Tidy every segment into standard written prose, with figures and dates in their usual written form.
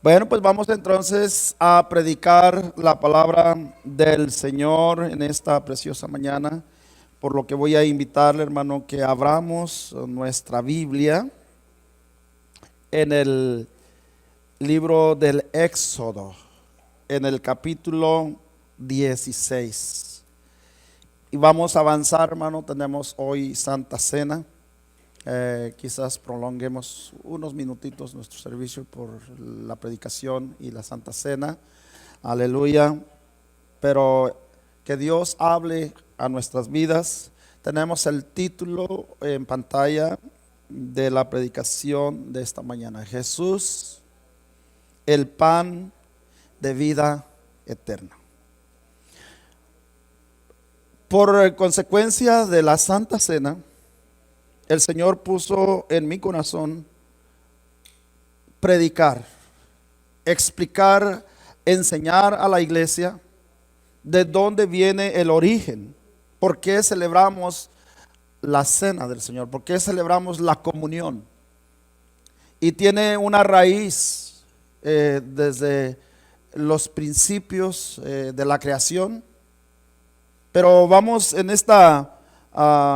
Bueno, pues vamos entonces a predicar la palabra del Señor en esta preciosa mañana, por lo que voy a invitarle, hermano, que abramos nuestra Biblia en el libro del Éxodo, en el capítulo 16. Y vamos a avanzar, hermano. Tenemos hoy Santa Cena. Quizás prolonguemos unos minutitos nuestro servicio por la predicación y la Santa Cena. Aleluya. Pero que Dios hable a nuestras vidas. Tenemos el título en pantalla de la predicación de esta mañana: Jesús, el pan de vida eterna. Por consecuencia de la Santa Cena, el Señor puso en mi corazón predicar, explicar, enseñar a la iglesia de dónde viene el origen, por qué celebramos la cena del Señor, por qué celebramos la comunión. Y tiene una raíz desde los principios de la creación. Pero vamos en esta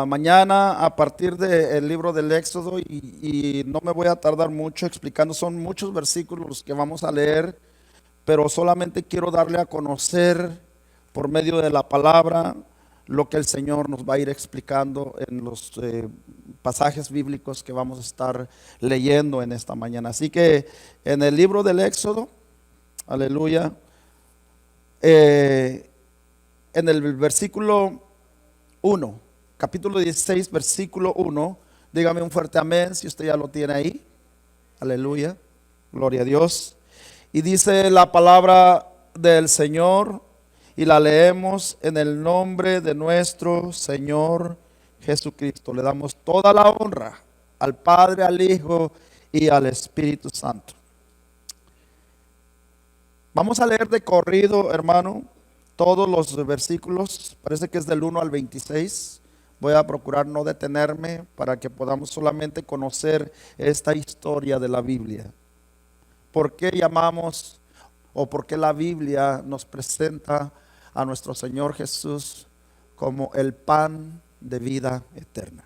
mañana a partir del libro del Éxodo y no me voy a tardar mucho explicando. Son muchos versículos que vamos a leer, pero solamente quiero darle a conocer por medio de la palabra lo que el Señor nos va a ir explicando en los pasajes bíblicos que vamos a estar leyendo en esta mañana. Así que en el libro del Éxodo, aleluya, en el versículo 1, capítulo 16, versículo 1, dígame un fuerte amén si usted ya lo tiene ahí. Aleluya, gloria a Dios. Y dice la palabra del Señor, y la leemos en el nombre de nuestro Señor Jesucristo. Le damos toda la honra al Padre, al Hijo y al Espíritu Santo. Vamos a leer de corrido, hermano, todos los versículos. Parece que es del 1 al 26. Voy a procurar no detenerme para que podamos solamente conocer esta historia de la Biblia. ¿Por qué llamamos o por qué la Biblia nos presenta a nuestro Señor Jesús como el pan de vida eterna?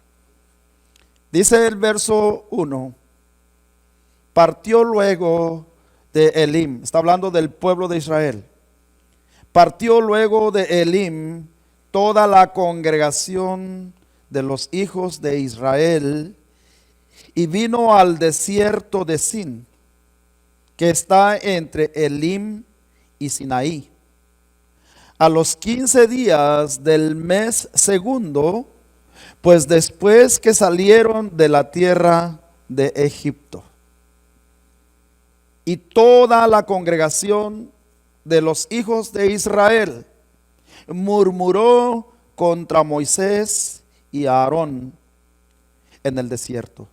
Dice el verso 1: partió luego de Elim. Está hablando del pueblo de Israel. Partió luego de Elim toda la congregación de los hijos de Israel y vino al desierto de Sin, que está entre Elim y Sinaí. A los 15 días del mes segundo, pues después que salieron de la tierra de Egipto. Y toda la congregación de los hijos de Israel murmuró contra Moisés y Aarón en el desierto.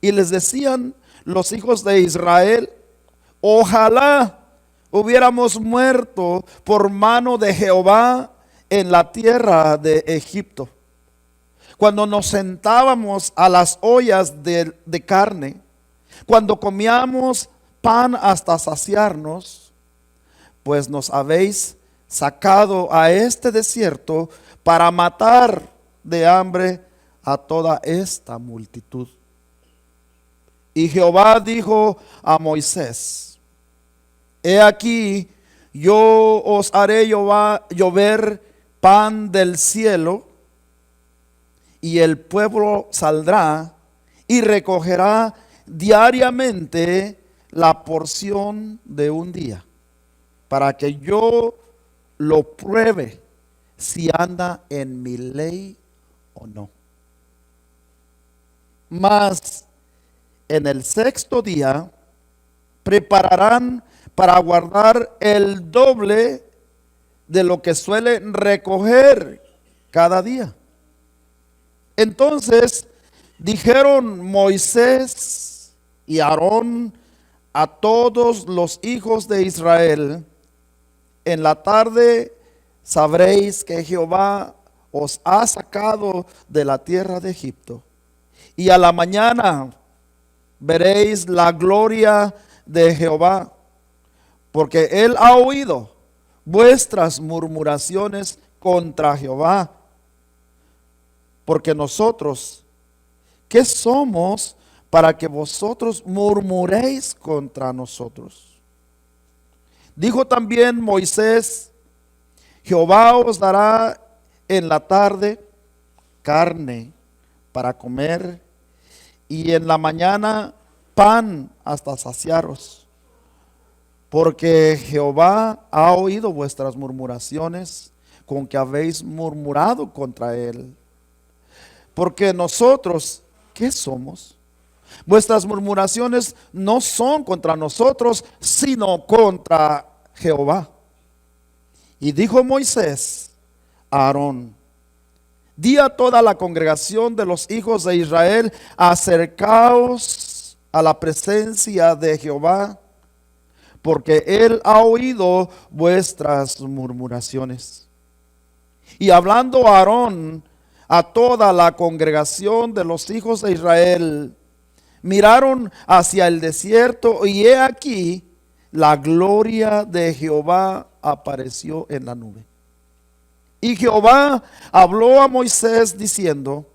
Y les decían los hijos de Israel: ojalá hubiéramos muerto por mano de Jehová en la tierra de Egipto, cuando nos sentábamos a las ollas de carne, cuando comíamos pan hasta saciarnos, pues nos habéis sacado a este desierto para matar de hambre a toda esta multitud. Y Jehová dijo a Moisés: he aquí, yo os haré llover pan del cielo, y el pueblo saldrá y recogerá diariamente la porción de un día, para que yo lo pruebe si anda en mi ley o no. Mas en el sexto día prepararán para guardar el doble de lo que suelen recoger cada día. Entonces dijeron Moisés y Aarón a todos los hijos de Israel: en la tarde sabréis que Jehová os ha sacado de la tierra de Egipto, y a la mañana veréis la gloria de Jehová, porque él ha oído vuestras murmuraciones contra Jehová. Porque nosotros, ¿qué somos para que vosotros murmuréis contra nosotros? Dijo también Moisés: Jehová os dará en la tarde carne para comer, y en la mañana pan hasta saciaros. Porque Jehová ha oído vuestras murmuraciones con que habéis murmurado contra él. Porque nosotros, ¿qué somos? Vuestras murmuraciones no son contra nosotros, sino contra Jehová. Y dijo Moisés a Aarón: di a toda la congregación de los hijos de Israel: acercaos a la presencia de Jehová, porque él ha oído vuestras murmuraciones. Y hablando a Aarón a toda la congregación de los hijos de Israel, miraron hacia el desierto, y he aquí la gloria de Jehová apareció en la nube. Y Jehová habló a Moisés diciendo: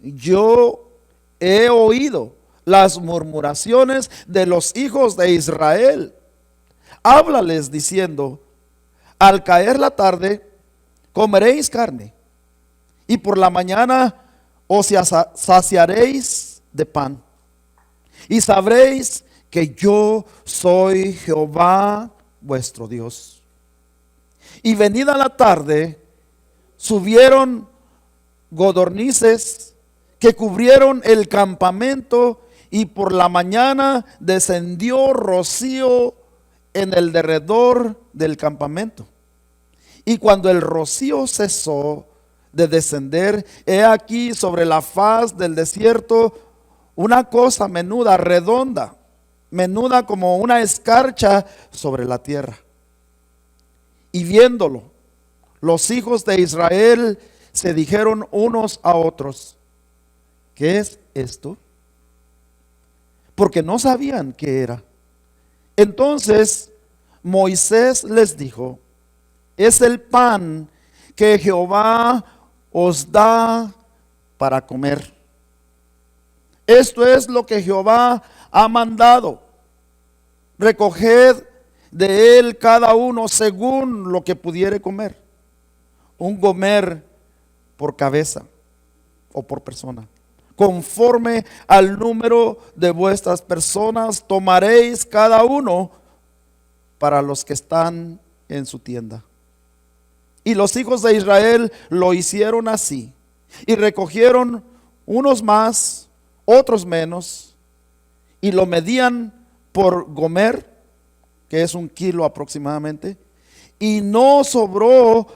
yo he oído las murmuraciones de los hijos de Israel. Háblales diciendo: al caer la tarde comeréis carne, y por la mañana os saciaréis de pan, y sabréis que yo soy Jehová vuestro Dios. Y venida la tarde, subieron codornices que cubrieron el campamento, y por la mañana descendió rocío en el derredor del campamento. Y cuando el rocío cesó de descender, he aquí sobre la faz del desierto una cosa menuda, redonda, menuda como una escarcha sobre la tierra. Y viéndolo, los hijos de Israel se dijeron unos a otros: ¿qué es esto? Porque no sabían qué era. Entonces Moisés les dijo: es el pan que Jehová os da para comer. Esto es lo que Jehová ha mandado: recoged de él cada uno según lo que pudiere comer, un gomer por cabeza o por persona. Conforme al número de vuestras personas tomaréis cada uno para los que están en su tienda. Y los hijos de Israel lo hicieron así, y recogieron unos más, otros menos, y lo medían por gomer, que es 1 kilo aproximadamente, y no sobró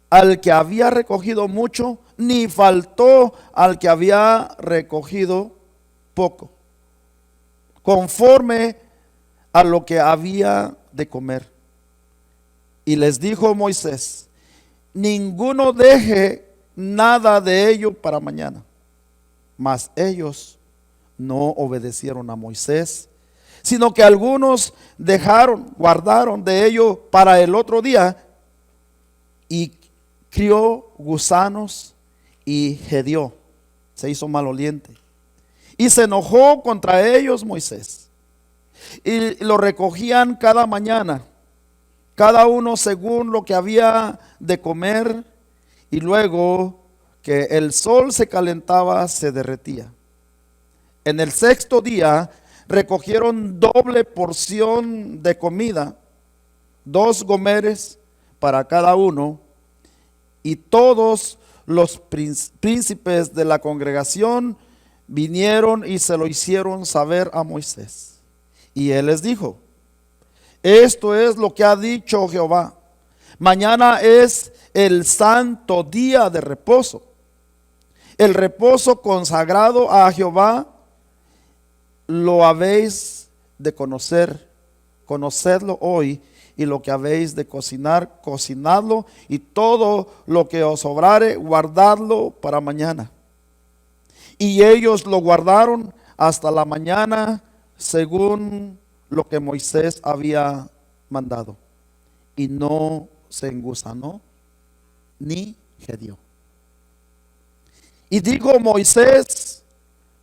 al que había recogido mucho, ni faltó al que había recogido poco, conforme a lo que había de comer. Y les dijo Moisés: ninguno deje nada de ello para mañana. Mas ellos no obedecieron a Moisés, sino que algunos guardaron de ello para el otro día, y crió gusanos y hedió, se hizo maloliente. Y se enojó contra ellos Moisés, y lo recogían cada mañana, cada uno según lo que había de comer, y luego que el sol se calentaba, se derretía. En el 6º día recogieron doble porción de comida, 2 gomeres para cada uno, y todos los príncipes de la congregación vinieron y se lo hicieron saber a Moisés. Y él les dijo: esto es lo que ha dicho Jehová: mañana es el santo día de reposo, el reposo consagrado a Jehová. Lo habéis de conocer, conocedlo hoy, y lo que habéis de cocinar, cocinadlo, y todo lo que os sobrare, guardadlo para mañana. Y ellos lo guardaron hasta la mañana según lo que Moisés había mandado, y no se engusanó ni gedió. Y dijo Moisés: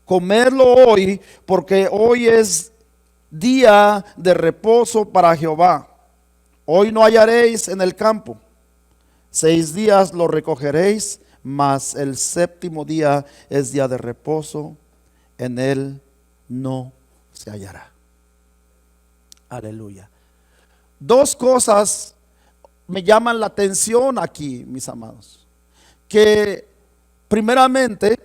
comerlo hoy, porque hoy es día de reposo para Jehová. Hoy no hallaréis en el campo. 6 días lo recogeréis, mas el séptimo día es día de reposo, en él no se hallará. Aleluya. Dos cosas me llaman la atención aquí, mis amados. Que primeramente,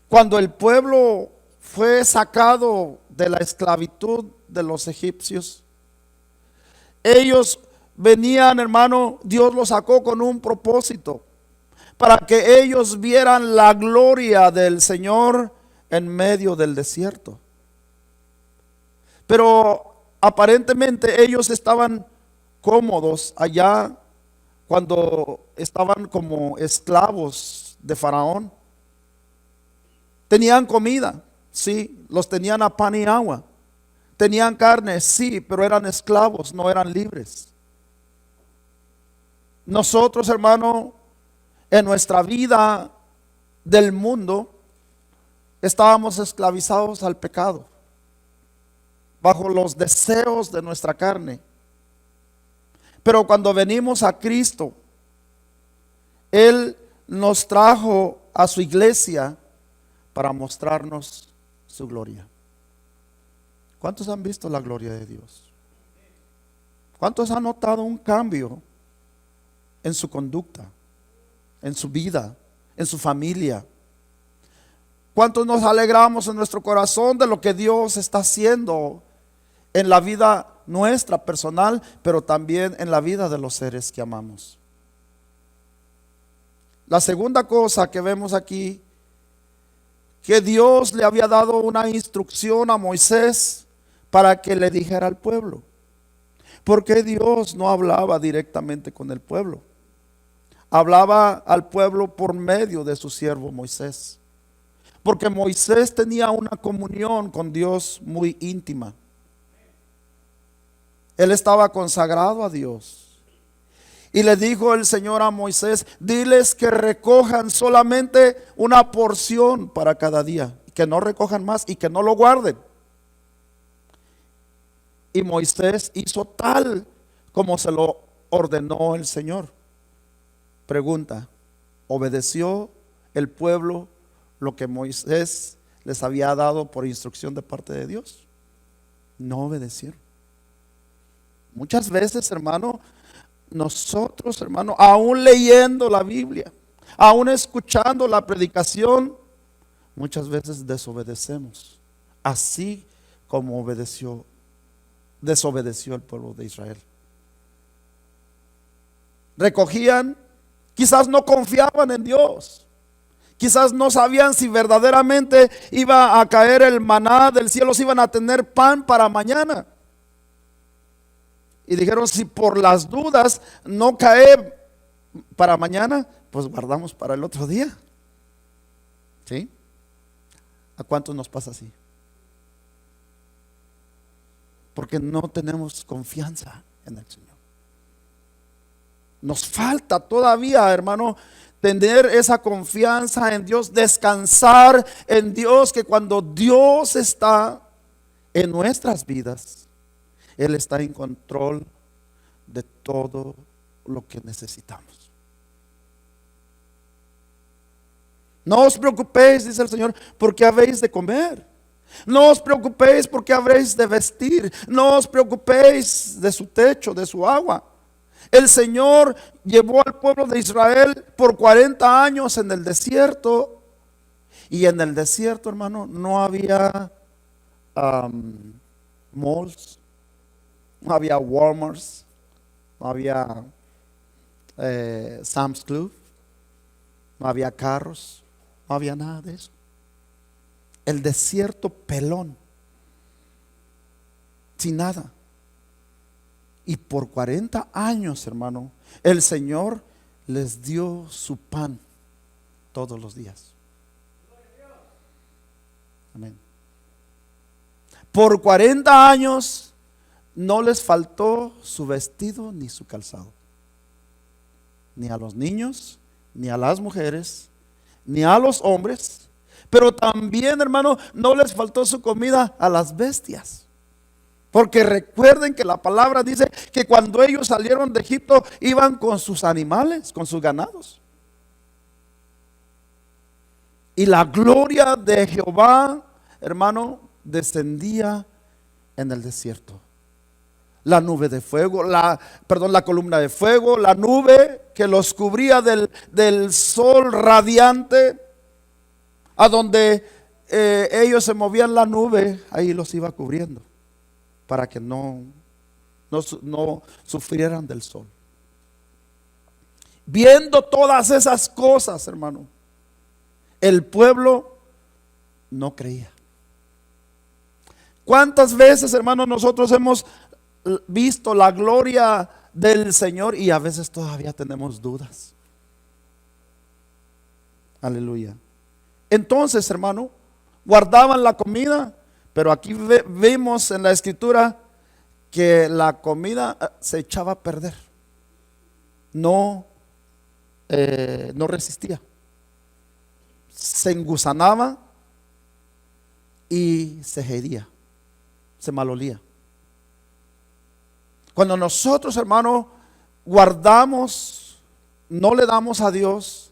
cuando el pueblo fue sacado de la esclavitud de los egipcios, ellos venían, hermano, Dios los sacó con un propósito, para que ellos vieran la gloria del Señor en medio del desierto. Pero aparentemente ellos estaban cómodos allá cuando estaban como esclavos de Faraón. Tenían comida, sí, los tenían a pan y agua. Tenían carne, sí, pero eran esclavos, no eran libres. Nosotros, hermano, en nuestra vida del mundo, estábamos esclavizados al pecado, bajo los deseos de nuestra carne. Pero cuando venimos a Cristo, Él nos trajo a su iglesia para mostrarnos su gloria. ¿Cuántos han visto la gloria de Dios? ¿Cuántos han notado un cambio en su conducta, en su vida, en su familia? ¿Cuántos nos alegramos en nuestro corazón de lo que Dios está haciendo en la vida nuestra personal, pero también en la vida de los seres que amamos? La segunda cosa que vemos aquí, que Dios le había dado una instrucción a Moisés para que le dijera al pueblo. ¿Por qué Dios no hablaba directamente con el pueblo? Hablaba al pueblo por medio de su siervo Moisés. Porque Moisés tenía una comunión con Dios muy íntima. Él estaba consagrado a Dios. Y le dijo el Señor a Moisés: diles que recojan solamente una porción para cada día, que no recojan más y que no lo guarden. Y Moisés hizo tal como se lo ordenó el Señor. Pregunta: ¿obedeció el pueblo lo que Moisés les había dado por instrucción de parte de Dios? No obedecieron. Muchas veces, hermano, nosotros, hermano, aún leyendo la Biblia, aún escuchando la predicación, muchas veces desobedecemos, así como desobedeció el pueblo de Israel. Recogían, quizás no confiaban en Dios, quizás no sabían si verdaderamente iba a caer el maná del cielo, si iban a tener pan para mañana. Y dijeron: si por las dudas no cae para mañana, pues guardamos para el otro día. ¿Sí? ¿A cuántos nos pasa así? Porque no tenemos confianza en el Señor. Nos falta todavía, hermano, tener esa confianza en Dios, descansar en Dios, que cuando Dios está en nuestras vidas, Él está en control de todo lo que necesitamos. No os preocupéis, dice el Señor, porque habéis de comer. No os preocupéis porque habréis de vestir. No os preocupéis de su techo, de su agua. El Señor llevó al pueblo de Israel por 40 años en el desierto. Y en el desierto, hermano, no había malls, no había Walmarts, no había Sam's Club, no había carros, no había nada de eso. El desierto pelón, sin nada. Y por 40 años, hermano, el Señor les dio su pan todos los días. Amén. Por 40 años no les faltó su vestido ni su calzado. Ni a los niños, ni a las mujeres, ni a los hombres. Pero también, hermano, no les faltó su comida a las bestias. Porque recuerden que la palabra dice que cuando ellos salieron de Egipto iban con sus animales, con sus ganados. Y la gloria de Jehová, hermano, descendía en el desierto. La nube de fuego, la columna de fuego, la nube que los cubría del sol radiante, a donde ellos se movían la nube, ahí los iba cubriendo, para que no sufrieran del sol. Viendo todas esas cosas, hermano, el pueblo no creía. ¿Cuántas veces, hermano, nosotros hemos visto la gloria del Señor y a veces todavía tenemos dudas? Aleluya. Entonces, hermano, guardaban la comida, pero aquí vemos en la escritura que la comida se echaba a perder. No resistía. Se engusanaba y se hería, se malolía. Cuando nosotros, hermano, guardamos, no le damos a Dios,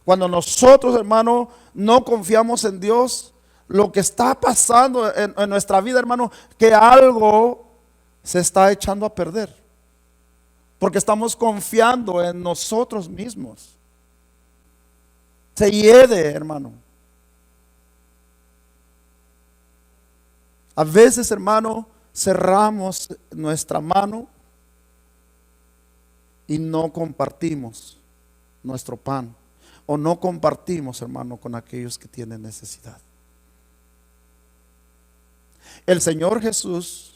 cuando nosotros, hermano, no confiamos en Dios, lo que está pasando en nuestra vida, hermano, que algo se está echando a perder, porque estamos confiando en nosotros mismos. Se hiede, hermano. A veces, hermano, cerramos nuestra mano y no compartimos nuestro pan, o no compartimos, hermano, con aquellos que tienen necesidad. El Señor Jesús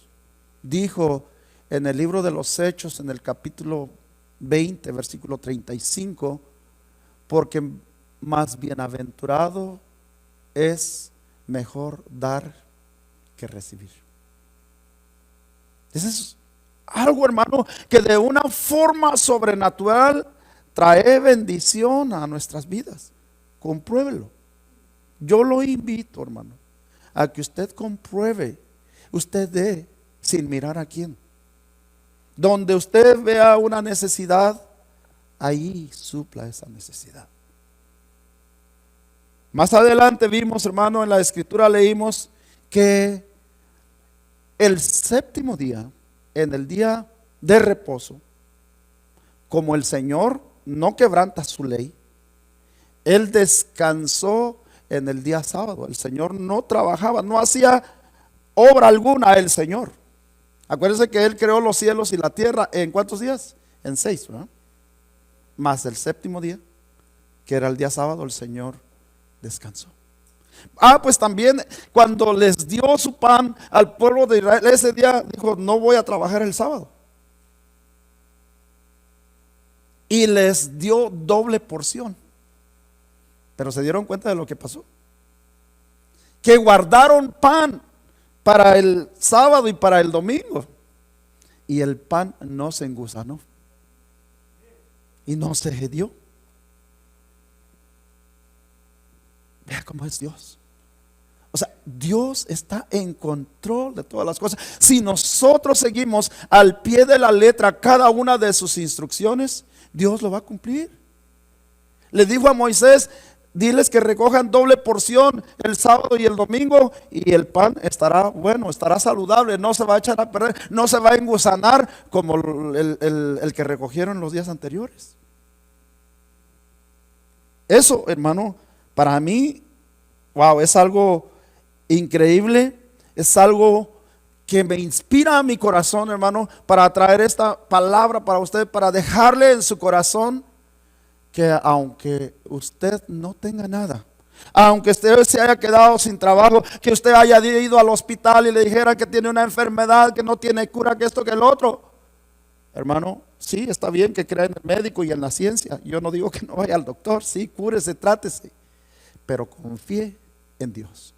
dijo en el libro de los Hechos, en el capítulo 20, versículo 35, porque más bienaventurado es mejor dar que recibir. Eso es algo, hermano, que de una forma sobrenatural trae bendición a nuestras vidas. Compruébelo. Yo lo invito, hermano, a que usted compruebe, usted dé sin mirar a quién. Donde usted vea una necesidad, ahí supla esa necesidad. Más adelante vimos, hermano, en la escritura leímos que el séptimo día, en el día de reposo, como el Señor no quebranta su ley, Él descansó en el día sábado. El Señor no trabajaba, no hacía obra alguna el Señor. Acuérdense que Él creó los cielos y la tierra ¿en cuántos días? En 6, ¿verdad? Más el séptimo día, que era el día sábado, el Señor descansó. Pues también cuando les dio su pan al pueblo de Israel, ese día dijo: no voy a trabajar el sábado. Y les dio doble porción. Pero se dieron cuenta de lo que pasó, que guardaron pan para el sábado y para el domingo, y el pan no se engusanó y no se hedió. Vea cómo es Dios. O sea, Dios está en control de todas las cosas. Si nosotros seguimos al pie de la letra cada una de sus instrucciones, Dios lo va a cumplir. Le dijo a Moisés: diles que recojan doble porción el sábado y el domingo, y el pan estará bueno, estará saludable, no se va a echar a perder, no se va a engusanar como el que recogieron los días anteriores. Eso, hermano, para mí, wow, es algo increíble, es algo que me inspira a mi corazón, hermano, para traer esta palabra para usted, para dejarle en su corazón que aunque usted no tenga nada, aunque usted se haya quedado sin trabajo, que usted haya ido al hospital y le dijera que tiene una enfermedad, que no tiene cura, que esto, que el otro, hermano, sí, está bien que crea en el médico y en la ciencia. Yo no digo que no vaya al doctor, sí, cúrese, trátese, pero confíe en Dios.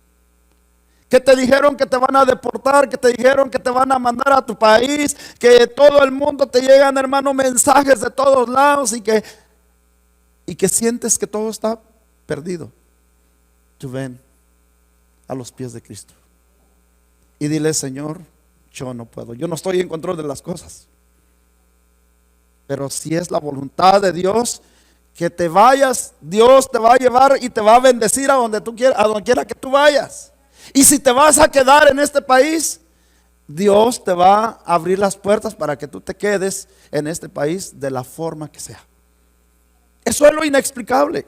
que te dijeron que te van a deportar, que te dijeron que te van a mandar a tu país, que todo el mundo te llegan, hermano, mensajes de todos lados y que sientes que todo está perdido. Tú ven a los pies de Cristo y dile: Señor, yo no puedo, yo no estoy en control de las cosas, pero si es la voluntad de Dios que te vayas, Dios te va a llevar y te va a bendecir a donde tú quieras, a donde quiera que tú vayas. Y si te vas a quedar en este país, Dios te va a abrir las puertas para que tú te quedes en este país de la forma que sea. Eso es lo inexplicable.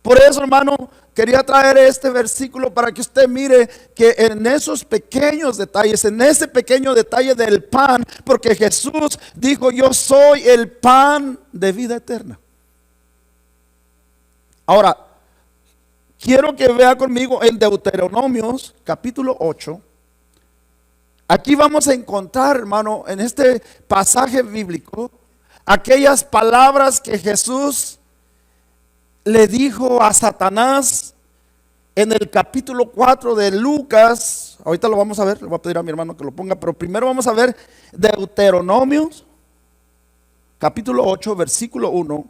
Por eso, hermano, quería traer este versículo para que usted mire que en esos pequeños detalles, en ese pequeño detalle del pan, porque Jesús dijo: yo soy el pan de vida eterna. Ahora, quiero que vea conmigo en Deuteronomios capítulo 8. Aquí vamos a encontrar, hermano, en este pasaje bíblico, aquellas palabras que Jesús le dijo a Satanás en el capítulo 4 de Lucas. Ahorita lo vamos a ver, le voy a pedir a mi hermano que lo ponga, pero primero vamos a ver Deuteronomios capítulo 8, versículo 1.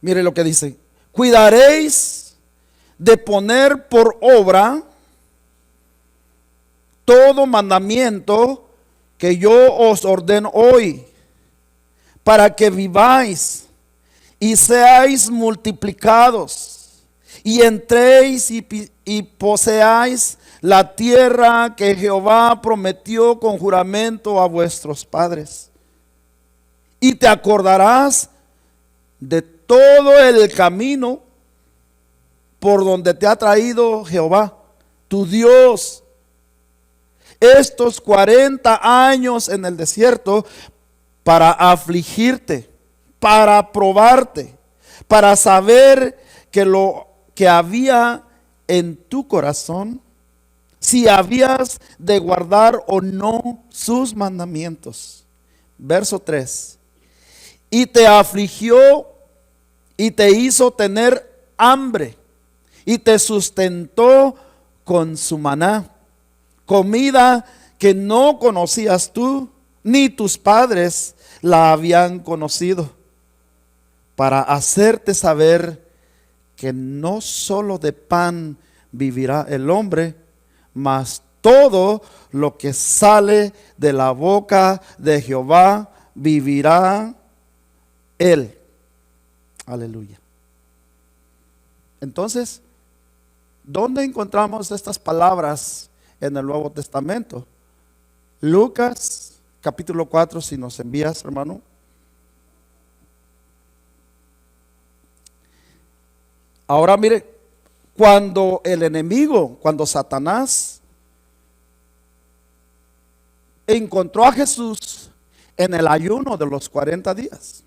Mire lo que dice: cuidaréis de poner por obra todo mandamiento que yo os ordeno hoy, para que viváis y seáis multiplicados, y entréis y poseáis la tierra que Jehová prometió con juramento a vuestros padres. Y te acordarás de todo el camino por donde te ha traído Jehová, tu Dios, estos 40 años en el desierto, para afligirte, para probarte, para saber que lo que había en tu corazón, si habías de guardar o no sus mandamientos. Verso 3. Y te afligió y te hizo tener hambre y te sustentó con su maná, comida que no conocías tú, ni tus padres la habían conocido, para hacerte saber que no solo de pan vivirá el hombre, mas todo lo que sale de la boca de Jehová vivirá él. Aleluya. Entonces, ¿dónde encontramos estas palabras en el Nuevo Testamento? Lucas capítulo 4, si nos envías, hermano. Ahora mire, cuando el enemigo, cuando Satanás encontró a Jesús en el ayuno de los 40 días,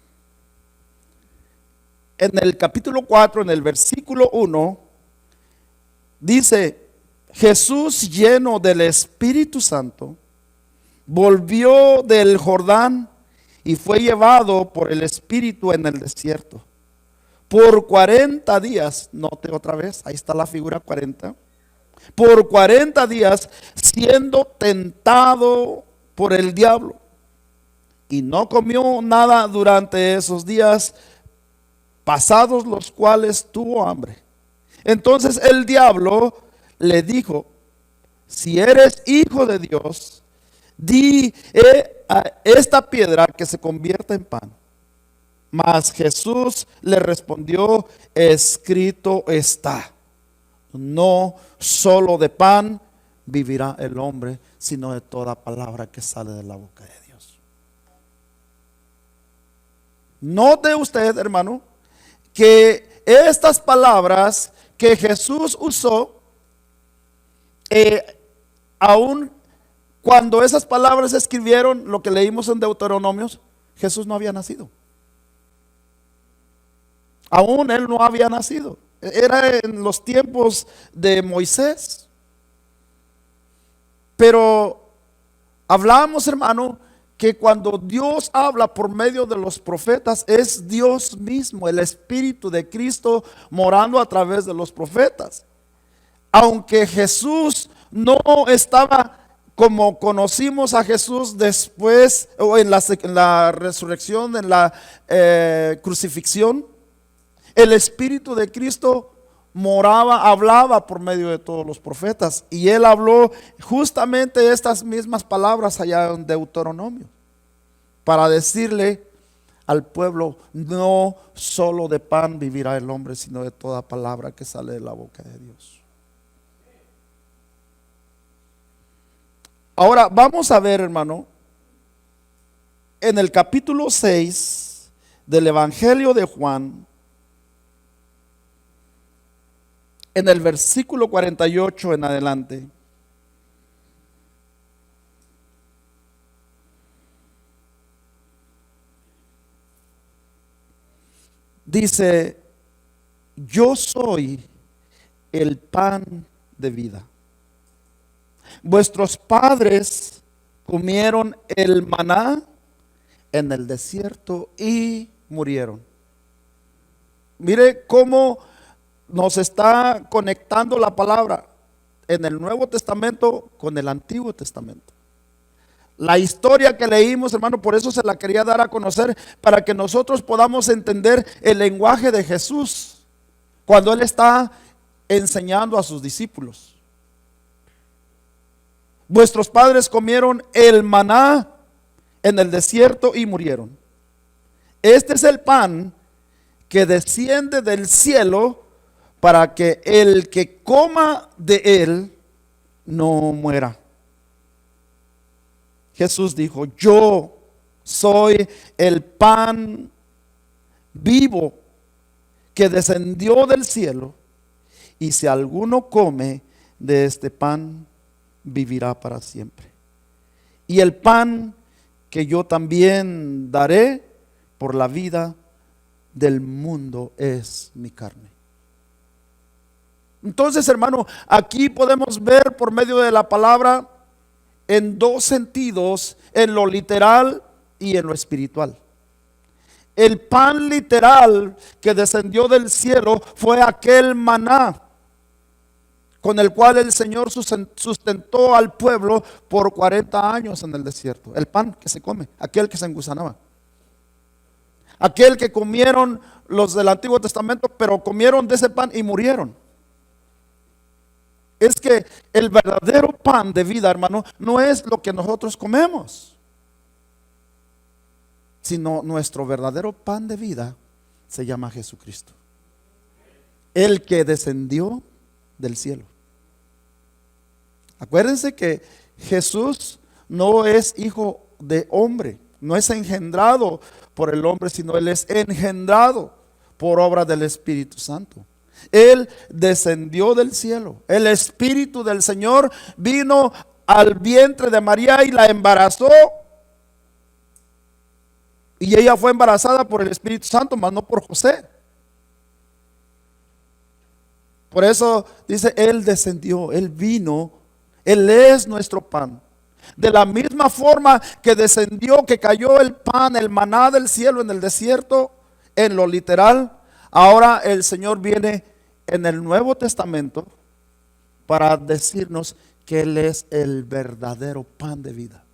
en el capítulo 4, en el versículo 1, dice: Jesús, lleno del Espíritu Santo, volvió del Jordán y fue llevado por el Espíritu en el desierto por 40 días. Note otra vez, ahí está la figura 40. Por 40 días siendo tentado por el diablo, y no comió nada durante esos días, pasados los cuales tuvo hambre. Entonces el diablo le dijo: si eres hijo de Dios, di a esta piedra que se convierta en pan. Mas Jesús le respondió: escrito está, no solo de pan vivirá el hombre, sino de toda palabra que sale de la boca de Dios. Note usted, hermano, que estas palabras que Jesús usó, aún cuando esas palabras se escribieron, lo que leímos en Deuteronomios, Jesús no había nacido. Aún él no había nacido. Era en los tiempos de Moisés. Pero hablamos, hermano, que cuando Dios habla por medio de los profetas, es Dios mismo, el Espíritu de Cristo morando a través de los profetas. Aunque Jesús no estaba como conocimos a Jesús después, o en la resurrección, en la crucifixión, el Espíritu de Cristo moraba, hablaba por medio de todos los profetas. Y él habló justamente estas mismas palabras allá en Deuteronomio, para decirle al pueblo: no solo de pan vivirá el hombre, sino de toda palabra que sale de la boca de Dios. Ahora vamos a ver, hermano, en el capítulo 6 del Evangelio de Juan, en el versículo 48 en adelante. Dice: yo soy el pan de vida. Vuestros padres comieron el maná en el desierto y murieron. Mire cómo nos está conectando la palabra en el Nuevo Testamento con el Antiguo Testamento. La historia que leímos, hermano, por eso se la quería dar a conocer, para que nosotros podamos entender el lenguaje de Jesús cuando Él está enseñando a sus discípulos. Vuestros padres comieron el maná en el desierto y murieron. Este es el pan que desciende del cielo, para que el que coma de él no muera. Jesús dijo: yo soy el pan vivo que descendió del cielo, y si alguno come de este pan, vivirá para siempre. Y el pan que yo también daré por la vida del mundo es mi carne. Entonces, hermano, aquí podemos ver por medio de la palabra en dos sentidos: en lo literal y en lo espiritual. El pan literal que descendió del cielo fue aquel maná con el cual el Señor sustentó al pueblo por 40 años en el desierto. El pan que se come, aquel que se engusanaba, aquel que comieron los del Antiguo Testamento, pero comieron de ese pan y murieron. Es que el verdadero pan de vida, hermano, no es lo que nosotros comemos, sino nuestro verdadero pan de vida se llama Jesucristo, el que descendió del cielo. Acuérdense que Jesús no es hijo de hombre, no es engendrado por el hombre, sino Él es engendrado por obra del Espíritu Santo. Él descendió del cielo. El Espíritu del Señor vino al vientre de María y la embarazó. Y ella fue embarazada por el Espíritu Santo, mas no por José. Por eso dice: Él descendió, Él vino, Él es nuestro pan. De la misma forma que descendió, que cayó el pan, el maná del cielo en el desierto, en lo literal, ahora el Señor viene en el Nuevo Testamento para decirnos que Él es el verdadero pan de vida,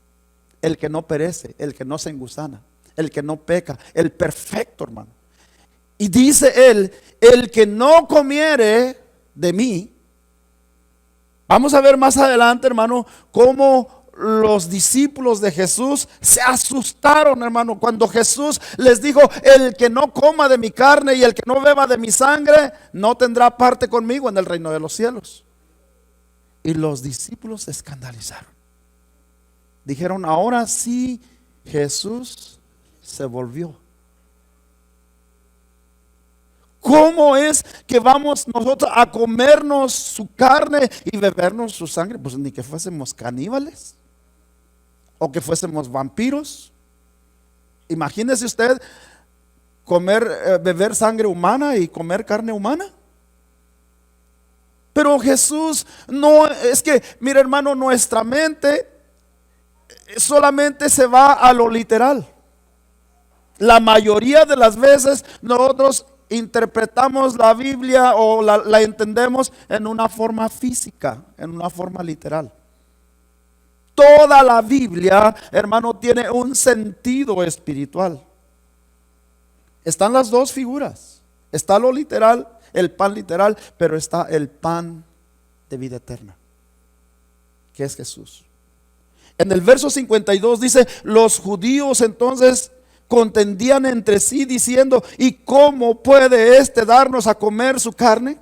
el que no perece, el que no se engusana, el que no peca, el perfecto, hermano. Y dice Él: el que no comiere de mí. Vamos a ver más adelante, hermano, cómo los discípulos de Jesús se asustaron, hermano, cuando Jesús les dijo: el que no coma de mi carne y el que no beba de mi sangre no tendrá parte conmigo en el reino de los cielos. Y los discípulos se escandalizaron. Dijeron: ahora sí Jesús se volvió. ¿Cómo es que vamos nosotros a comernos su carne y bebernos su sangre? Pues ni que fuésemos caníbales o que fuésemos vampiros. Imagínese usted beber sangre humana y comer carne humana. Pero Jesús no, es que, mira, hermano, nuestra mente solamente se va a lo literal. La mayoría de las veces nosotros interpretamos la Biblia o la entendemos en una forma física, en una forma literal. Toda la Biblia, hermano, tiene un sentido espiritual. Están las dos figuras. Está lo literal, el pan literal, pero está el pan de vida eterna, que es Jesús. En el verso 52 dice: los judíos entonces contendían entre sí diciendo: ¿y cómo puede éste darnos a comer su carne?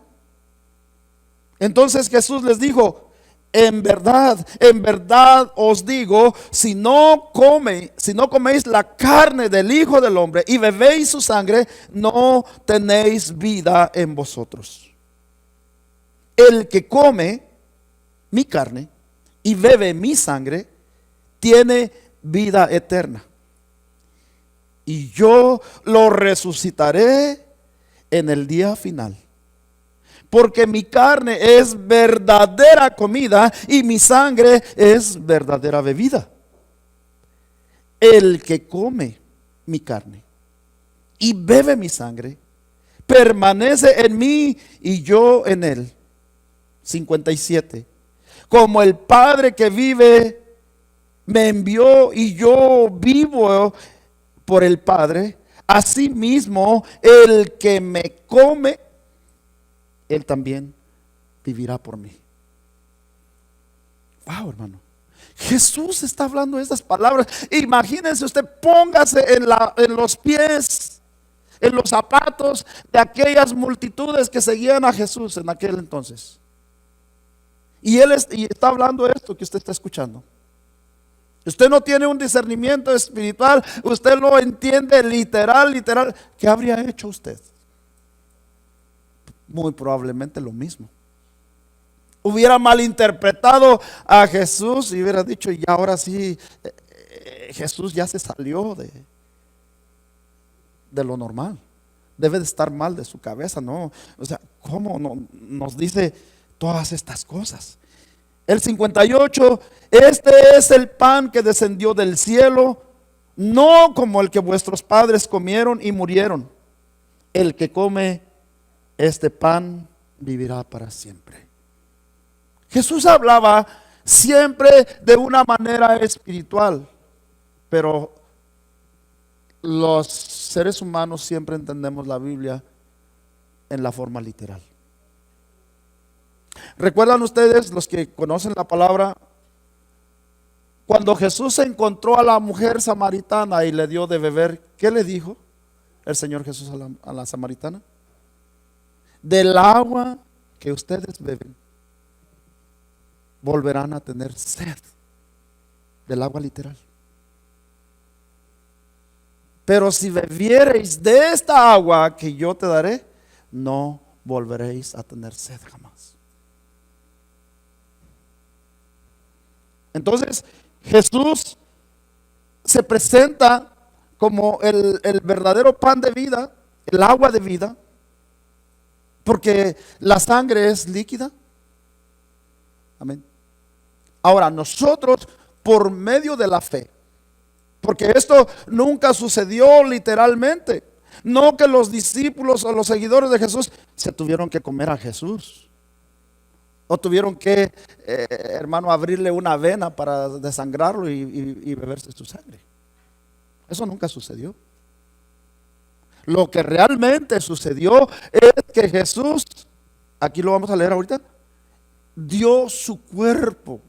Entonces Jesús les dijo: en verdad os digo, si no coméis la carne del Hijo del Hombre y bebéis su sangre, no tenéis vida en vosotros. El que come mi carne y bebe mi sangre tiene vida eterna, y yo lo resucitaré en el día final. Porque mi carne es verdadera comida y mi sangre es verdadera bebida. El que come mi carne y bebe mi sangre permanece en mí y yo en él. 57. Como el Padre que vive me envió y yo vivo por el Padre, asimismo el que me come, él también vivirá por mí. Wow, hermano. Jesús está hablando estas palabras. Imagínense usted, póngase en los pies, en los zapatos de aquellas multitudes que seguían a Jesús en aquel entonces. Y él está hablando esto que usted está escuchando. Usted no tiene un discernimiento espiritual, usted lo entiende literal. ¿Qué habría hecho usted? Muy probablemente lo mismo. Hubiera malinterpretado a Jesús y hubiera dicho: y ahora sí, Jesús ya se salió de lo normal. Debe de estar mal de su cabeza, ¿no? O sea, ¿cómo no nos dice todas estas cosas? El 58, este es el pan que descendió del cielo, no como el que vuestros padres comieron y murieron. El que come este pan vivirá para siempre. Jesús hablaba siempre de una manera espiritual, pero los seres humanos siempre entendemos la Biblia en la forma literal. ¿Recuerdan ustedes, los que conocen la palabra, cuando Jesús se encontró a la mujer samaritana y le dio de beber? ¿Qué le dijo el Señor Jesús a la samaritana? Del agua que ustedes beben volverán a tener sed. Del agua literal. Pero si bebiereis de esta agua que yo te daré, no volveréis a tener sed jamás. Entonces Jesús se presenta como el verdadero pan de vida, el agua de vida, porque la sangre es líquida. Amén. Ahora nosotros, por medio de la fe, porque esto nunca sucedió literalmente, no que los discípulos o los seguidores de Jesús se tuvieron que comer a Jesús, o tuvieron que, hermano, abrirle una vena para desangrarlo y beberse su sangre. Eso nunca sucedió. Lo que realmente sucedió es que Jesús, aquí lo vamos a leer ahorita, dio su cuerpo,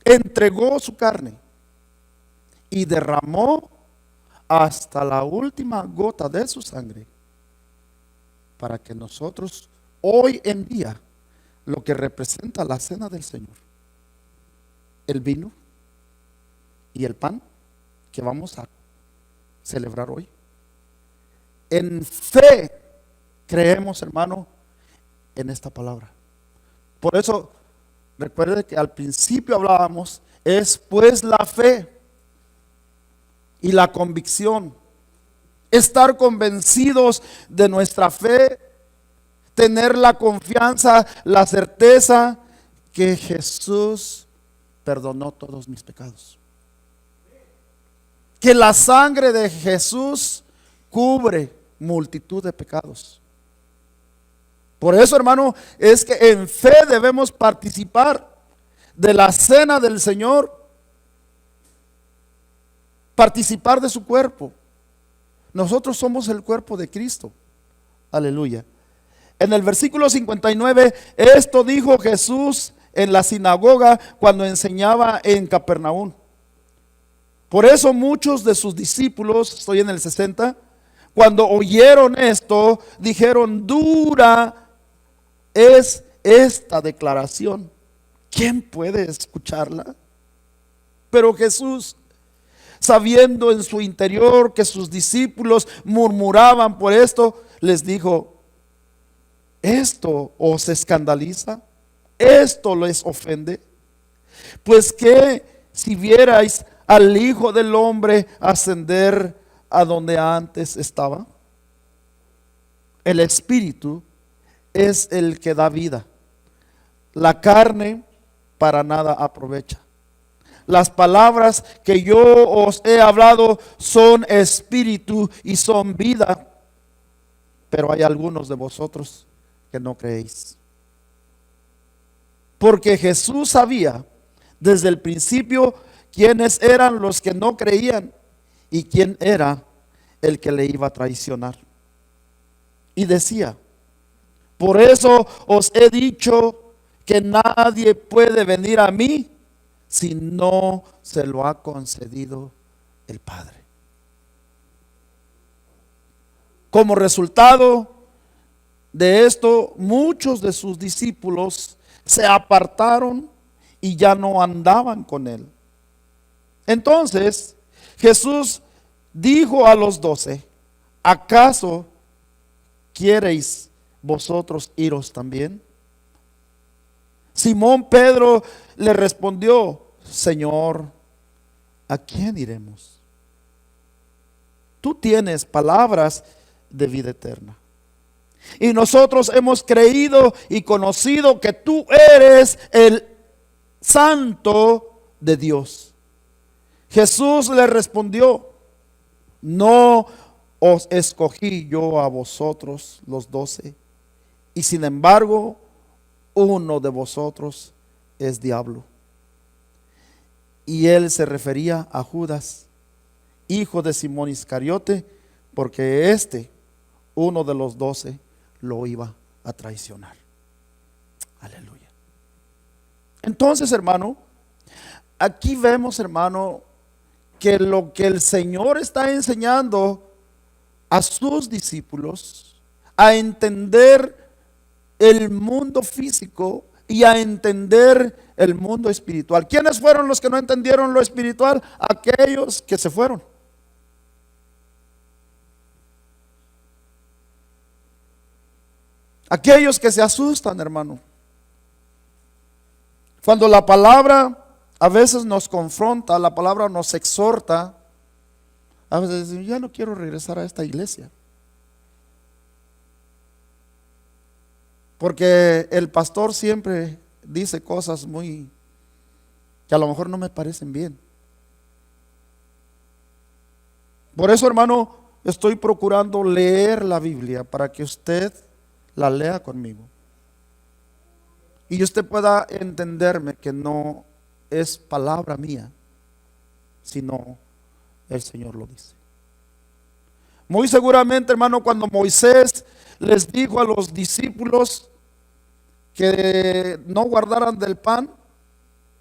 entregó su carne y derramó hasta la última gota de su sangre para que nosotros hoy en día, lo que representa la cena del Señor, el vino y el pan que vamos a celebrar hoy, en fe creemos, hermano, en esta palabra. Por eso recuerde que al principio hablábamos, es pues la fe y la convicción, estar convencidos de nuestra fe, tener la confianza, la certeza que Jesús perdonó todos mis pecados. Que la sangre de Jesús cubre multitud de pecados. Por eso, hermano, es que en fe debemos participar de la cena del Señor, participar de su cuerpo. Nosotros somos el cuerpo de Cristo. Aleluya. En el versículo 59, esto dijo Jesús en la sinagoga cuando enseñaba en Capernaum. Por eso muchos de sus discípulos, estoy en el 60, cuando oyeron esto, dijeron, dura es esta declaración. ¿Quién puede escucharla? Pero Jesús, sabiendo en su interior que sus discípulos murmuraban por esto, les dijo, ¿esto os escandaliza? ¿Esto les ofende? Pues que si vierais al Hijo del Hombre ascender a donde antes estaba. El Espíritu es el que da vida. La carne para nada aprovecha. Las palabras que yo os he hablado son espíritu y son vida. Pero hay algunos de vosotros que no creéis. Porque Jesús sabía desde el principio quiénes eran los que no creían y quién era el que le iba a traicionar. Y decía, por eso os he dicho que nadie puede venir a mí si no se lo ha concedido el Padre. Como resultado de esto, muchos de sus discípulos se apartaron y ya no andaban con él. Entonces Jesús dijo a los 12, ¿acaso queréis vosotros iros también? Simón Pedro le respondió, Señor, ¿a quién iremos? Tú tienes palabras de vida eterna. Y nosotros hemos creído y conocido que tú eres el Santo de Dios. Jesús le respondió, no os escogí yo a vosotros los 12, y sin embargo, uno de vosotros es diablo. Y él se refería a Judas, hijo de Simón Iscariote, porque uno de los 12, lo iba a traicionar. Aleluya. Entonces, hermano, aquí vemos, hermano, que lo que el Señor está enseñando a sus discípulos, a entender el mundo físico y a entender el mundo espiritual. ¿Quiénes fueron los que no entendieron lo espiritual? Aquellos que se fueron. Aquellos que se asustan, hermano. Cuando la palabra a veces nos confronta, la palabra nos exhorta, a veces decimos, ya no quiero regresar a esta iglesia. Porque el pastor siempre dice cosas que a lo mejor no me parecen bien. Por eso, hermano, estoy procurando leer la Biblia para que usted la lea conmigo. Y usted pueda entenderme que no es palabra mía, sino el Señor lo dice. Muy seguramente, hermano, cuando Moisés les dijo a los discípulos que no guardaran del pan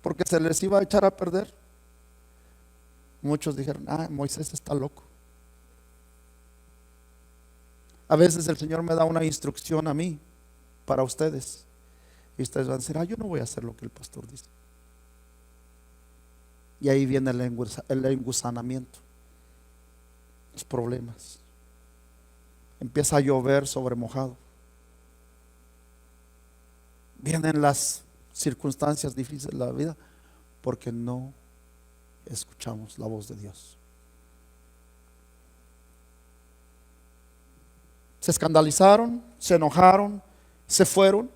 porque se les iba a echar a perder, muchos dijeron, Moisés está loco. A veces el Señor me da una instrucción a mí, para ustedes, y ustedes van a decir, yo no voy a hacer lo que el pastor dice. Y ahí viene el engusanamiento, los problemas. Empieza a llover sobre mojado. Vienen las circunstancias difíciles de la vida porque no escuchamos la voz de Dios. Se escandalizaron, se enojaron, se fueron.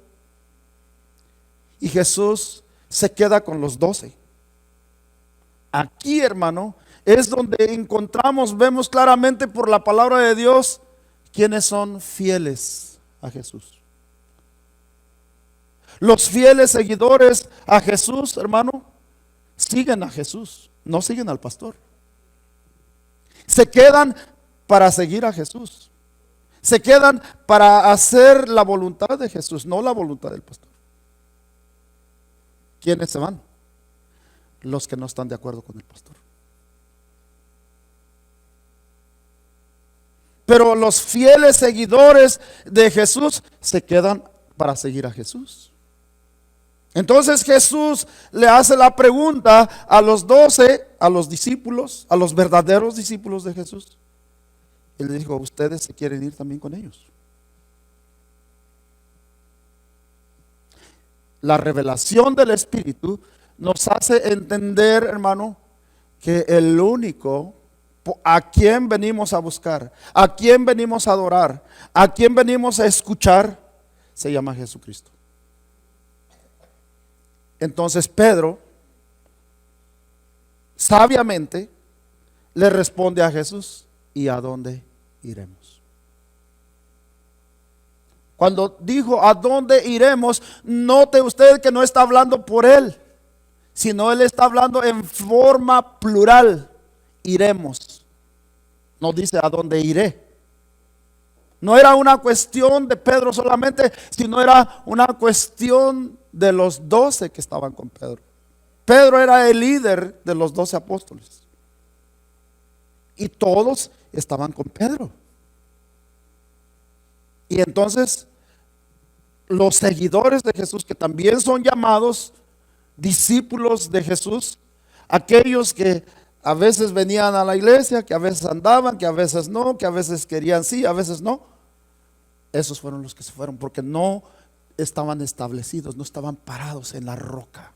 Y Jesús se queda con los 12. Aquí, hermano, es donde encontramos, vemos claramente por la palabra de Dios quiénes son fieles a Jesús. Los fieles seguidores a Jesús, hermano, siguen a Jesús, no siguen al pastor. Se quedan para seguir a Jesús. Se quedan para hacer la voluntad de Jesús, no la voluntad del pastor. ¿Quiénes se van? Los que no están de acuerdo con el pastor. Pero los fieles seguidores de Jesús se quedan para seguir a Jesús. Entonces Jesús le hace la pregunta a los 12, a los discípulos, a los verdaderos discípulos de Jesús. Él le dijo: ¿ustedes se quieren ir también con ellos? La revelación del Espíritu nos hace entender, hermano, que el único a quien venimos a buscar, a quien venimos a adorar, a quien venimos a escuchar, se llama Jesucristo. Entonces Pedro sabiamente le responde a Jesús: ¿y a dónde iremos? Cuando dijo ¿a dónde iremos?, note usted que no está hablando por él, sino él está hablando en forma plural. Iremos. No dice ¿a dónde iré? No era una cuestión de Pedro solamente, sino era una cuestión de los 12 que estaban con Pedro. Pedro era el líder de los 12 apóstoles. Y todos estaban con Pedro. Y entonces los seguidores de Jesús, que también son llamados discípulos de Jesús, aquellos que a veces venían a la iglesia, que a veces andaban, que a veces no, que a veces querían sí, a veces no, esos fueron los que se fueron, porque no estaban establecidos, no estaban parados en la roca.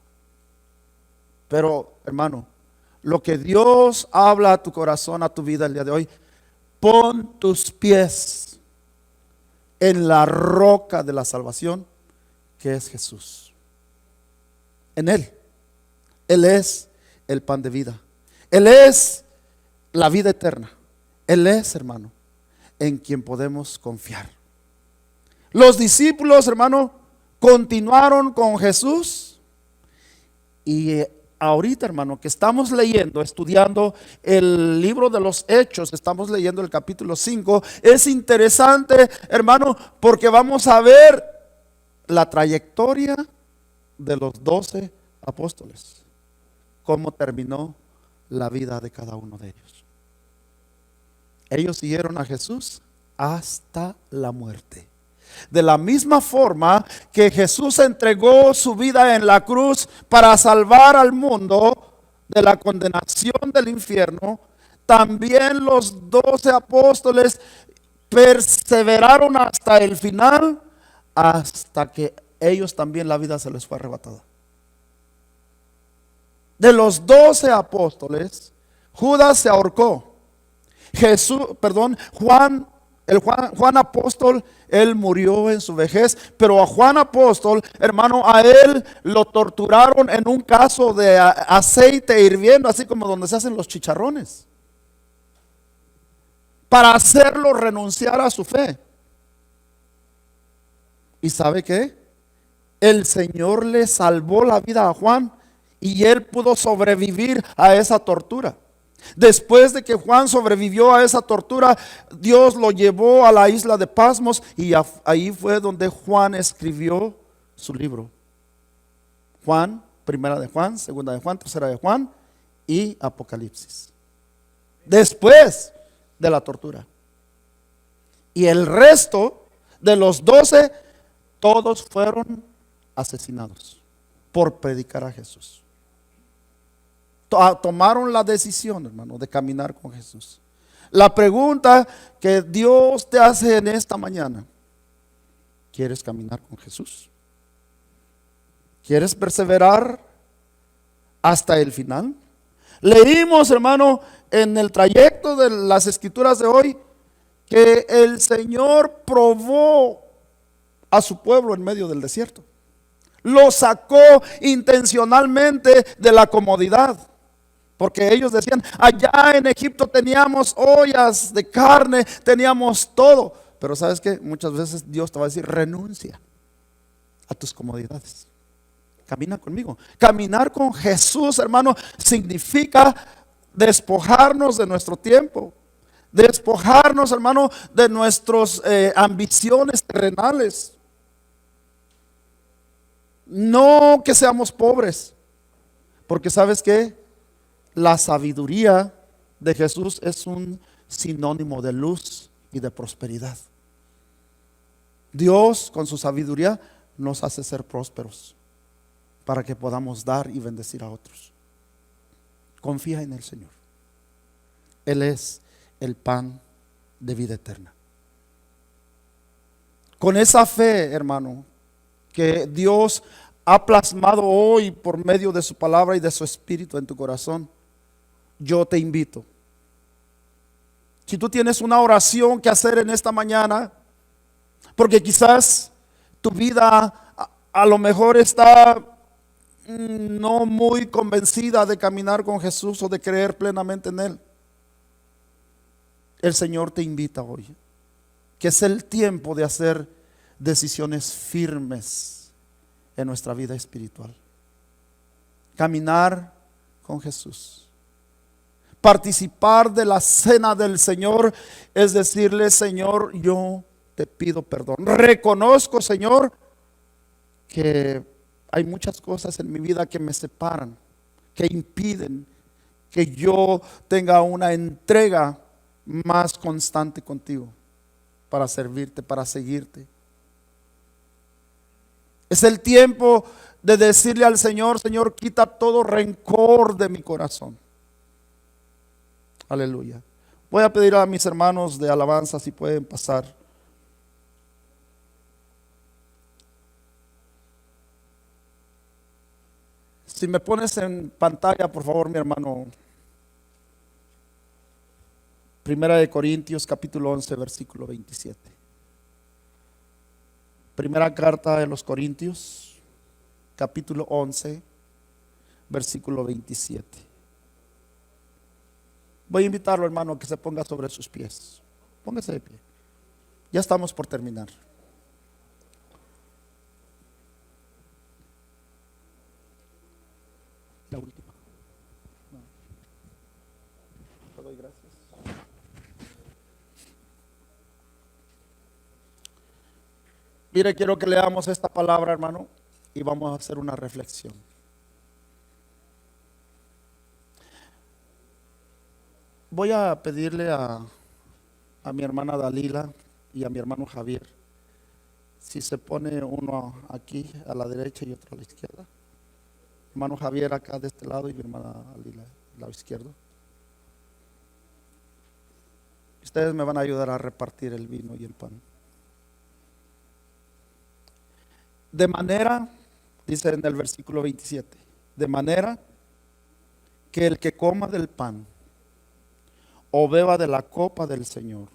Pero, hermano, lo que Dios habla a tu corazón, a tu vida el día de hoy: pon tus pies en la roca de la salvación, que es Jesús. En Él. Él es el pan de vida. Él es la vida eterna. Él es, hermano, en quien podemos confiar. Los discípulos, hermano, continuaron con Jesús. Y ahorita, hermano, que estamos leyendo, estudiando el libro de los Hechos, estamos leyendo el capítulo 5, es interesante, hermano, porque vamos a ver la trayectoria de los 12 apóstoles, cómo terminó la vida de cada uno de ellos. Ellos siguieron a Jesús hasta la muerte. De la misma forma que Jesús entregó su vida en la cruz para salvar al mundo de la condenación del infierno, también los 12 apóstoles perseveraron hasta el final, hasta que ellos también la vida se les fue arrebatada. De los 12 apóstoles, Judas se ahorcó. Juan apóstol, él murió en su vejez, pero a Juan apóstol, hermano, a él lo torturaron en un caso de aceite hirviendo, así como donde se hacen los chicharrones, para hacerlo renunciar a su fe. ¿Y sabe qué? El Señor le salvó la vida a Juan y él pudo sobrevivir a esa tortura. Después de que Juan sobrevivió a esa tortura, Dios lo llevó a la isla de Patmos y ahí fue donde Juan escribió su libro. Juan, primera de Juan, segunda de Juan, tercera de Juan y Apocalipsis. Después de la tortura. Y el resto de los 12, todos fueron asesinados por predicar a Jesús. Tomaron la decisión, hermano, de caminar con Jesús. La pregunta que Dios te hace en esta mañana: ¿quieres caminar con Jesús? ¿Quieres perseverar hasta el final? Leímos, hermano, en el trayecto de las escrituras de hoy, que el Señor probó a su pueblo en medio del desierto. Lo sacó intencionalmente de la comodidad, Porque ellos decían, allá en Egipto teníamos ollas de carne, teníamos todo. Pero ¿sabes qué? Muchas veces Dios te va a decir, renuncia a tus comodidades. Camina conmigo. Caminar con Jesús, hermano, significa despojarnos de nuestro tiempo. Despojarnos, hermano, de nuestras ambiciones terrenales. No que seamos pobres. Porque ¿sabes qué? La sabiduría de Jesús es un sinónimo de luz y de prosperidad. Dios con su sabiduría nos hace ser prósperos para que podamos dar y bendecir a otros. Confía en el Señor. Él es el pan de vida eterna. Con esa fe, hermano, que Dios ha plasmado hoy por medio de su palabra y de su espíritu en tu corazón, yo te invito. Si tú tienes una oración que hacer en esta mañana, porque quizás tu vida a lo mejor está no muy convencida de caminar con Jesús o de creer plenamente en Él, el Señor te invita hoy, que es el tiempo de hacer decisiones firmes en nuestra vida espiritual. Caminar con Jesús. Participar de la cena del Señor es decirle, Señor, yo te pido perdón. Reconozco, Señor, que hay muchas cosas en mi vida que me separan, que impiden que yo tenga una entrega más constante contigo para servirte, para seguirte. Es el tiempo de decirle al Señor, Señor, quita todo rencor de mi corazón. Aleluya. Voy a pedir a mis hermanos de alabanza si pueden pasar. Si me pones en pantalla, por favor, mi hermano. Primera de Corintios, capítulo 11, versículo 27. Primera carta de los Corintios, capítulo 11, versículo 27. Voy a invitarlo, hermano, a que se ponga sobre sus pies. Póngase de pie. Ya estamos por terminar. La última. Te doy gracias. Mire, quiero que leamos esta palabra, hermano, y vamos a hacer una reflexión. Voy a pedirle a mi hermana Dalila y a mi hermano Javier, si se pone uno aquí a la derecha y otro a la izquierda. Hermano Javier acá de este lado y mi hermana Dalila al lado izquierdo. Ustedes me van a ayudar a repartir el vino y el pan. De manera, dice en el versículo 27, de manera que el que coma del pan o beba de la copa del Señor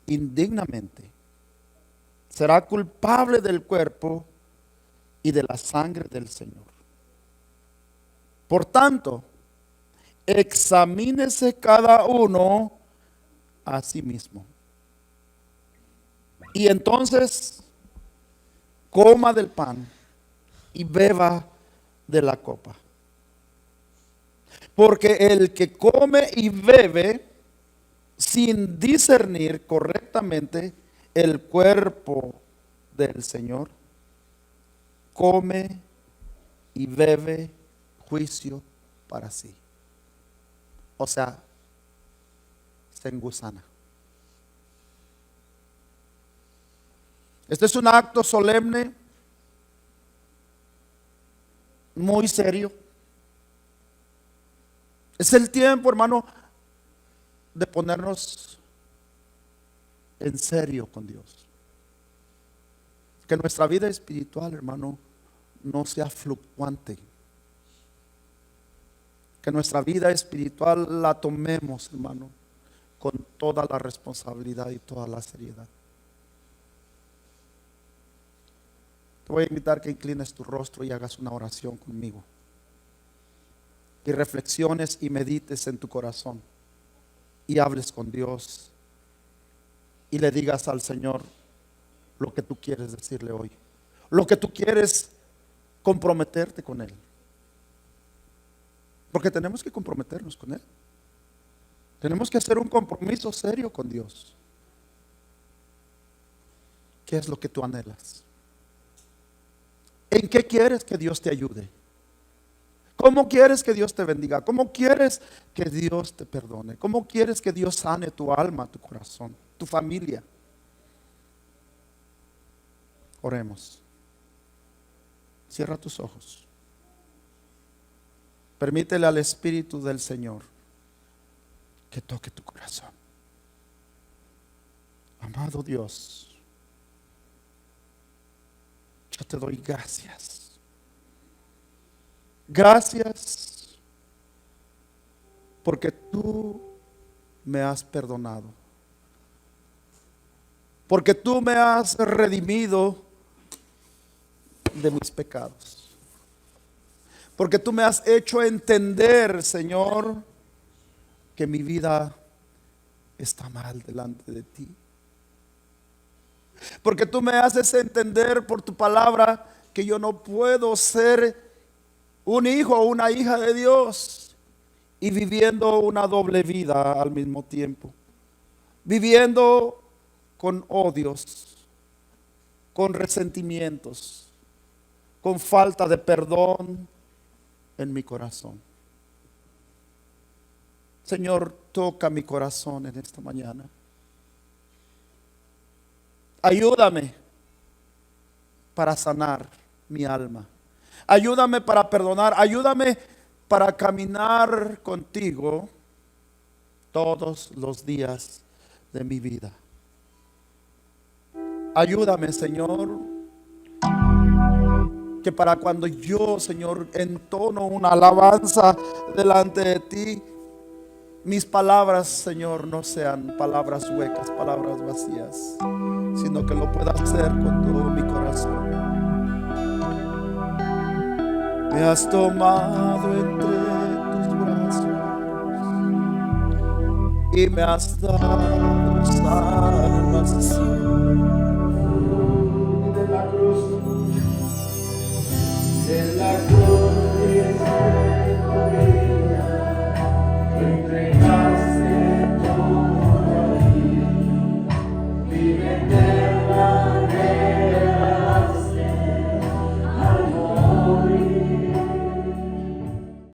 indignamente será culpable del cuerpo y de la sangre del Señor. Por tanto, examínese cada uno a sí mismo. Y entonces coma del pan y beba de la copa. Porque el que come y bebe sin discernir correctamente el cuerpo del Señor, come y bebe juicio para sí. O sea, se engusana. Este es un acto solemne, muy serio. Es el tiempo, hermano, de ponernos en serio con Dios. Que nuestra vida espiritual, hermano, no sea fluctuante. Que nuestra vida espiritual la tomemos, hermano, con toda la responsabilidad y toda la seriedad. Te voy a invitar que inclines tu rostro y hagas una oración conmigo. y reflexiones y medites en tu corazón y hables con Dios y le digas al Señor lo que tú quieres decirle hoy, lo que tú quieres comprometerte con Él. Porque tenemos que comprometernos con Él. Tenemos que hacer un compromiso serio con Dios. ¿Qué es lo que tú anhelas? ¿En qué quieres que Dios te ayude? ¿Cómo quieres que Dios te bendiga? ¿Cómo quieres que Dios te perdone? ¿Cómo quieres que Dios sane tu alma, tu corazón, tu familia? Oremos. Cierra tus ojos. Permítele al Espíritu del Señor que toque tu corazón. Amado Dios, yo te doy gracias. Gracias porque tú me has perdonado. Porque tú me has redimido de mis pecados. Porque tú me has hecho entender, Señor, que mi vida está mal delante de ti. Porque tú me haces entender por tu palabra que yo no puedo ser un hijo o una hija de Dios y viviendo una doble vida al mismo tiempo. Viviendo con odios, con resentimientos, con falta de perdón en mi corazón. Señor, toca mi corazón en esta mañana. Ayúdame para sanar mi alma. Ayúdame para perdonar. Ayúdame para caminar contigo todos los días de mi vida. Ayúdame, Señor, que para cuando yo, Señor, entono una alabanza delante de ti, mis palabras, Señor, no sean palabras huecas, palabras vacías, sino que lo pueda hacer con todo mi corazón. Me has tomado entre tus brazos y me has dado salvación. En la cruz entregaste todo a mí, vive